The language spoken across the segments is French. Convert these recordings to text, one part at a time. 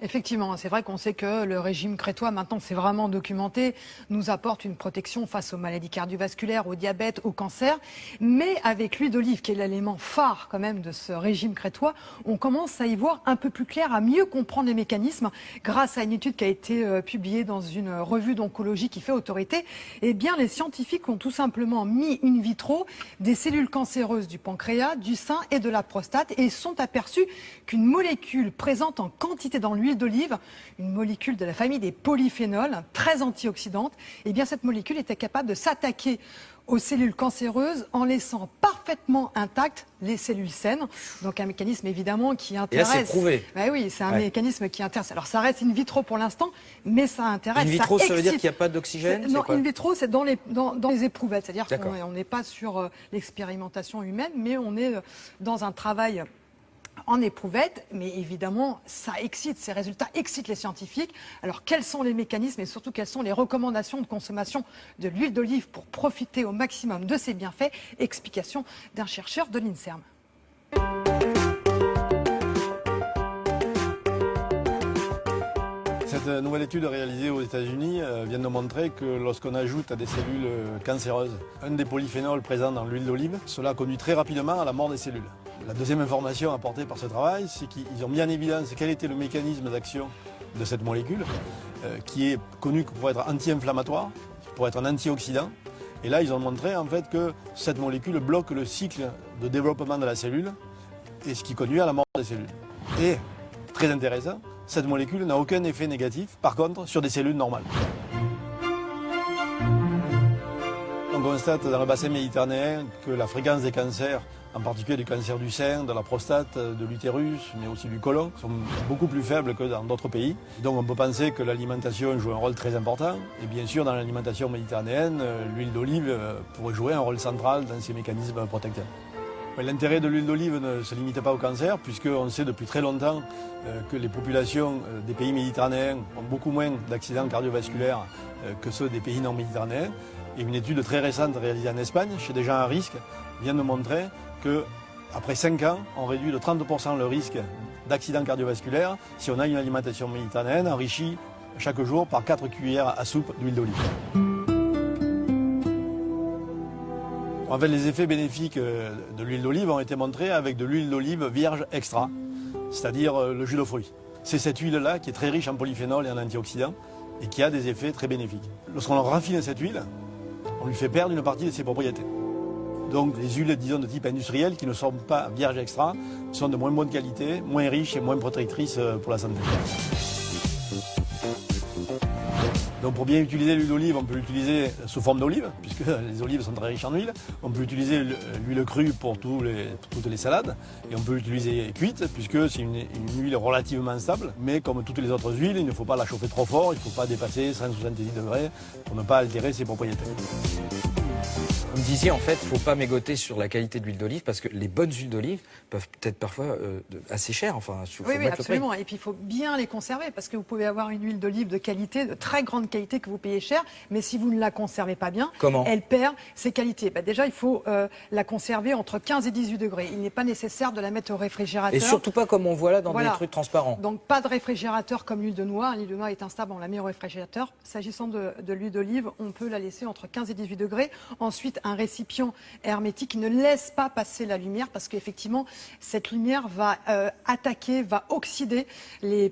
Effectivement, c'est vrai qu'on sait que le régime crétois, maintenant c'est vraiment documenté, nous apporte une protection face aux maladies cardiovasculaires, au diabète, au cancer. Mais avec l'huile d'olive, qui est l'élément phare quand même de ce régime crétois, on commence à y voir un peu plus clair, à mieux comprendre les mécanismes grâce à une étude qui a été publiée dans une revue d'oncologie qui fait autorité. Eh bien, les scientifiques ont tout simplement mis in vitro des cellules cancéreuses du pancréas, du sein et de la prostate et sont aperçus qu'une molécule présente en quantité dans l'huile d'olive, une molécule de la famille des polyphénols, très antioxydante, eh bien cette molécule était capable de s'attaquer aux cellules cancéreuses en laissant parfaitement intactes les cellules saines. Donc un mécanisme évidemment qui intéresse. Et là c'est prouvé. Ben oui, c'est un mécanisme qui intéresse. Alors ça reste in vitro pour l'instant, mais ça intéresse. In vitro, ça veut dire qu'il n'y a pas d'oxygène? Non, in vitro, c'est dans les éprouvettes. C'est-à-dire qu'on n'est pas sur l'expérimentation humaine, mais on est dans un travail en éprouvette, mais évidemment, ça excite, ces résultats excitent les scientifiques. Alors, quels sont les mécanismes et surtout quelles sont les recommandations de consommation de l'huile d'olive pour profiter au maximum de ses bienfaits? Explication d'un chercheur de l'INSERM. Cette nouvelle étude réalisée aux États-Unis vient de montrer que lorsqu'on ajoute à des cellules cancéreuses un des polyphénols présents dans l'huile d'olive, cela conduit très rapidement à la mort des cellules. La deuxième information apportée par ce travail, c'est qu'ils ont mis en évidence quel était le mécanisme d'action de cette molécule, qui est connue pour être anti-inflammatoire, pour être un antioxydant. Et là, ils ont montré en fait que cette molécule bloque le cycle de développement de la cellule, et ce qui conduit à la mort des cellules. Et, très intéressant, cette molécule n'a aucun effet négatif, par contre, sur des cellules normales. On constate dans le bassin méditerranéen que la fréquence des cancers, en particulier du cancer du sein, de la prostate, de l'utérus, mais aussi du côlon, sont beaucoup plus faibles que dans d'autres pays. Donc on peut penser que l'alimentation joue un rôle très important. Et bien sûr, dans l'alimentation méditerranéenne, l'huile d'olive pourrait jouer un rôle central dans ces mécanismes protecteurs. L'intérêt de l'huile d'olive ne se limite pas au cancer, puisqu'on sait depuis très longtemps que les populations des pays méditerranéens ont beaucoup moins d'accidents cardiovasculaires que ceux des pays non méditerranéens. Et une étude très récente réalisée en Espagne, chez des gens à risque, vient de montrer qu'après 5 ans, on réduit de 30% le risque d'accident cardiovasculaire si on a une alimentation méditerranéenne enrichie chaque jour par 4 cuillères à soupe d'huile d'olive. En fait, les effets bénéfiques de l'huile d'olive ont été montrés avec de l'huile d'olive vierge extra, c'est-à-dire le jus de fruits. C'est cette huile-là qui est très riche en polyphénols et en antioxydants et qui a des effets très bénéfiques. Lorsqu'on raffine cette huile, on lui fait perdre une partie de ses propriétés. Donc les huiles, disons, de type industriel qui ne sont pas vierges extra sont de moins bonne qualité, moins riches et moins protectrices pour la santé. Donc pour bien utiliser l'huile d'olive, on peut l'utiliser sous forme d'olive, puisque les olives sont très riches en huile. On peut utiliser l'huile crue pour toutes les salades. Et on peut l'utiliser cuite, puisque c'est une huile relativement stable. Mais comme toutes les autres huiles, il ne faut pas la chauffer trop fort, il ne faut pas dépasser 170 degrés pour ne pas altérer ses propriétés. Vous me disiez, en fait, il ne faut pas mégoter sur la qualité de l'huile d'olive parce que les bonnes huiles d'olive peuvent être parfois assez chères. Enfin, oui, absolument. Et puis, il faut bien les conserver parce que vous pouvez avoir une huile d'olive de qualité, de très grande qualité que vous payez cher. Mais si vous ne la conservez pas bien, elle perd ses qualités. Déjà, il faut la conserver entre 15 et 18 degrés. Il n'est pas nécessaire de la mettre au réfrigérateur. Et surtout pas comme on voit là dans des trucs transparents. Donc, pas de réfrigérateur comme l'huile de noix. L'huile de noix est instable, on la met au réfrigérateur. S'agissant de l'huile d'olive, on peut la laisser entre 15 et 18 degrés. Ensuite, un récipient hermétique qui ne laisse pas passer la lumière parce qu'effectivement, cette lumière va attaquer, va oxyder les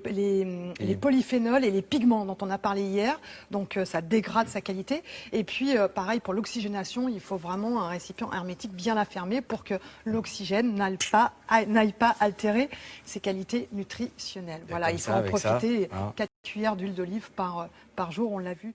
polyphénols et les pigments dont on a parlé hier. Donc, ça dégrade sa qualité. Et puis, pareil, pour l'oxygénation, il faut vraiment un récipient hermétique bien fermé pour que l'oxygène n'aille pas altérer ses qualités nutritionnelles. Voilà, il faut en profiter. 4 cuillères d'huile d'olive par jour, on l'a vu.